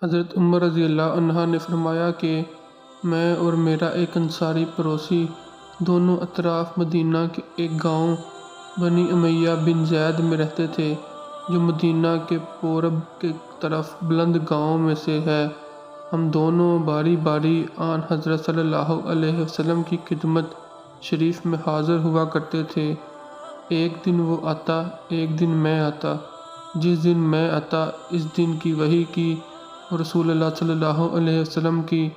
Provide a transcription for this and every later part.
حضرت عمر رضی اللہ عنہ نے فرمایا کہ میں اور میرا ایک انصاری پڑوسی دونوں اطراف مدینہ کے ایک گاؤں بنی امیہ بن زید میں رہتے تھے، جو مدینہ کے پورب کی طرف بلند گاؤں میں سے ہے۔ ہم دونوں باری باری آن حضرت صلی اللہ علیہ وسلم کی خدمت شریف میں حاضر ہوا کرتے تھے۔ ایک دن وہ آتا، ایک دن میں آتا۔ جس دن میں آتا اس دن کی وحی کی اور رسول اللہ صلی اللہ علیہ وسلم کی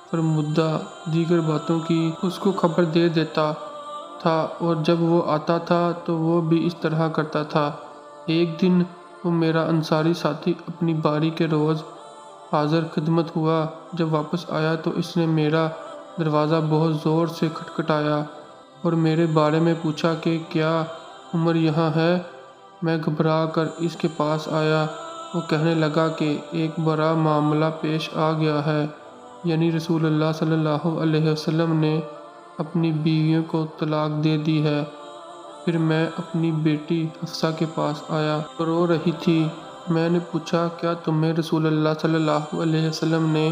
فرمودہ دیگر باتوں کی اس کو خبر دے دیتا تھا، اور جب وہ آتا تھا تو وہ بھی اس طرح کرتا تھا۔ ایک دن وہ میرا انصاری ساتھی اپنی باری کے روز حاضر خدمت ہوا۔ جب واپس آیا تو اس نے میرا دروازہ بہت زور سے کھٹکھٹایا اور میرے بارے میں پوچھا کہ کیا عمر یہاں ہے؟ میں گھبرا کر اس کے پاس آیا۔ وہ کہنے لگا کہ ایک بڑا معاملہ پیش آ گیا ہے، یعنی رسول اللہ صلی اللہ علیہ وسلم نے اپنی بیویوں کو طلاق دے دی ہے۔ پھر میں اپنی بیٹی حفصہ کے پاس آیا، رو رہی تھی۔ میں نے پوچھا کیا تمہیں رسول اللہ صلی اللہ علیہ وسلم نے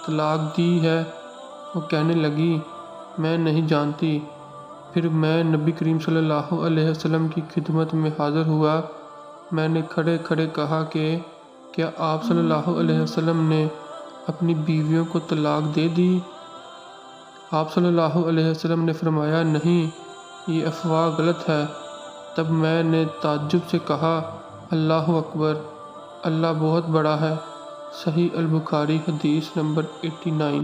طلاق دی ہے؟ وہ کہنے لگی میں نہیں جانتی۔ پھر میں نبی کریم صلی اللہ علیہ وسلم کی خدمت میں حاضر ہوا۔ میں نے کھڑے کھڑے کہا کہ کیا آپ صلی اللہ علیہ وسلم نے اپنی بیویوں کو طلاق دے دی؟ آپ صلی اللہ علیہ وسلم نے فرمایا نہیں، یہ افواہ غلط ہے۔ تب میں نے تعجب سے کہا اللہ اکبر، اللہ بہت بڑا ہے۔ صحیح البخاری حدیث نمبر 89۔